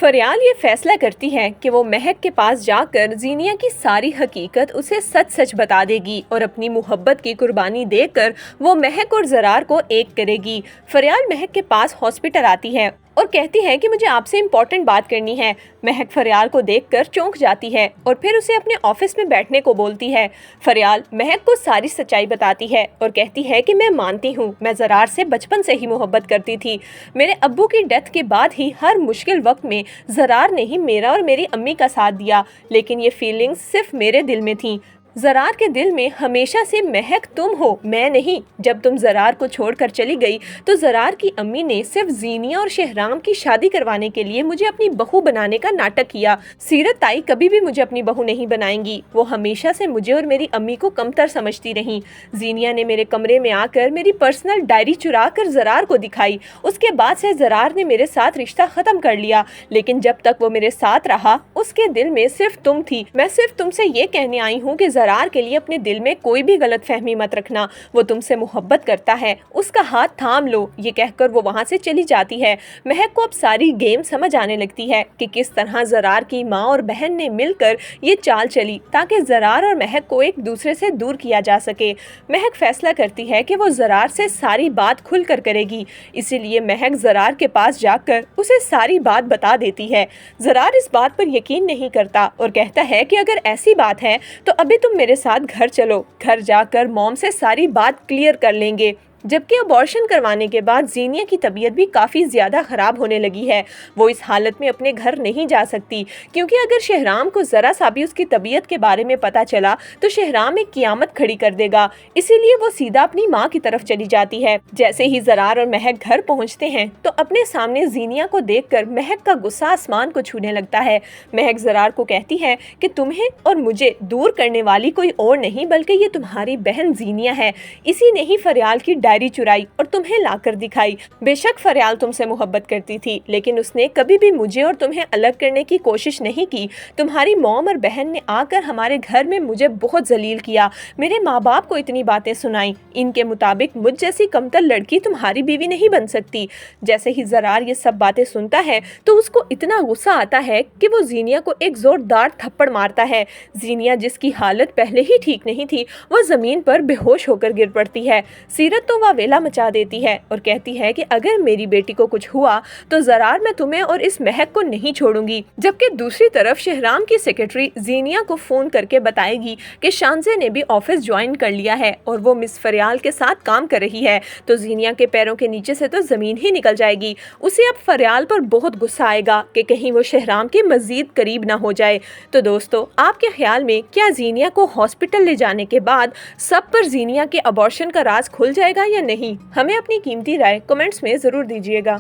फरियाल ये फैसला करती है कि वो महक के पास जाकर जीनिया की सारी हकीकत उसे सच सच बता देगी और अपनी मोहब्बत की कुर्बानी देकर वो महक और जरार को एक करेगी। फरियाल महक के पास हॉस्पिटल आती है और कहती है कि मुझे आपसे इम्पोर्टेंट बात करनी है। महक फरियाल को देखकर चौंक जाती है और फिर उसे अपने ऑफिस में बैठने को बोलती है। फरियाल महक को सारी सच्चाई बताती है और कहती है कि मैं मानती हूँ, मैं जरार से बचपन से ही मोहब्बत करती थी। मेरे अब्बू की डेथ के बाद ही हर मुश्किल वक्त में जरार ने ही मेरा और मेरी अम्मी का साथ दिया, लेकिन ये फीलिंग्स सिर्फ मेरे दिल में थी। जरार के दिल में हमेशा से महक तुम हो, मैं नहीं। जब तुम जरार को छोड़कर चली गई तो जरार की अम्मी ने सिर्फ जीनिया और शहराम की शादी करवाने के लिए मुझे अपनी बहू बनाने का नाटक किया। सीरत ताई कभी भी मुझे अपनी बहू नहीं बनाएंगी। वो हमेशा से मुझे और मेरी अम्मी को कमतर समझती रही। जीनिया ने मेरे कमरे में आकर मेरी पर्सनल डायरी चुरा कर जरार को दिखाई। उसके बाद से जरार ने मेरे साथ रिश्ता खत्म कर लिया, लेकिन जब तक वो मेरे साथ रहा उसके दिल में सिर्फ तुम थी। मैं सिर्फ तुमसे ये कहने आई हूँ कि जरार के लिए अपने दिल में कोई भी गलतफहमी मत रखना। वो तुमसे मोहब्बत करता है, उसका हाथ थाम लो। ये कहकर वो वहाँ से चली जाती है। महक को अब सारी गेम समझ आने लगती है कि किस तरह जरार की माँ और बहन ने मिलकर ये चाल चली ताकि जरार और महक को एक दूसरे से दूर किया जा सके। महक फैसला करती है कि वो जरार से सारी बात खुलकर करेगी, इसीलिए महक जरार के पास जाकर उसे सारी बात बता देती है। जरार इस बात पर यकीन नहीं करता और कहता है कि अगर ऐसी बात है तो अभी तुम मेरे साथ घर चलो, घर जाकर मॉम से सारी बात क्लियर कर लेंगे। जबकि अबॉर्शन करवाने के बाद जीनिया की तबीयत भी काफ़ी ज़्यादा ख़राब होने लगी है। वो इस हालत में अपने घर नहीं जा सकती, क्योंकि अगर शहराम को ज़रा सा भी उसकी तबीयत के बारे में पता चला तो शहराम एक क़ियामत खड़ी कर देगा। इसीलिए वो सीधा अपनी माँ की तरफ चली जाती है। जैसे ही जरार और महक घर पहुँचते हैं तो अपने सामने जीनिया को देखकर महक का गुस्सा आसमान को छूने लगता है। महक जरार को कहती है कि तुम्हें और मुझे दूर करने वाली कोई और नहीं बल्कि ये तुम्हारी बहन जीनिया है। इसी ने ही फरियाल की डायरी चुराई और तुम्हें लाकर दिखाई। बेशक फरियाल तुमसे मोहब्बत करती थी, लेकिन उसने कभी भी मुझे और तुम्हें अलग करने की कोशिश नहीं की। तुम्हारी मॉम और बहन ने आकर हमारे घर में मुझे बहुत जलील किया, मेरे माँ बाप को इतनी बातें सुनाई। इनके मुताबिक मुझ जैसी कमतर लड़की तुम्हारी बीवी नहीं बन सकती। जैसे ही जरार ये सब बातें सुनता है तो उसको इतना गुस्सा आता है कि वो जीनिया को एक जोरदार थप्पड़ मारता है। जीनिया, जिसकी हालत पहले ही ठीक नहीं थी, वो जमीन पर बेहोश होकर गिर पड़ती है। सीरत तो वेला मचा देती है और कहती है कि अगर मेरी बेटी को कुछ हुआ तो जरार मैं तुम्हें और इस महक को नहीं छोड़ूंगी। जबकि दूसरी तरफ शहराम की सेक्रेटरी जीनिया को फोन करके बताएगी कि शानजे ने भी ऑफिस ज्वाइन कर लिया है और वो मिस फरियाल के साथ काम कर रही है। तो जीनिया के पैरों के नीचे से तो जमीन ही निकल जाएगी। उसे अब फरियाल पर बहुत गुस्सा आएगा कि कहीं वो शहराम के मजीद करीब ना हो जाए। तो दोस्तों, आपके ख्याल में क्या जीनिया को हॉस्पिटल ले जाने के बाद सब पर जीनिया के अबॉर्शन का राज खुल जाएगा या नहीं? हमें अपनी कीमती राय कमेंट्स में ज़रूर दीजिएगा।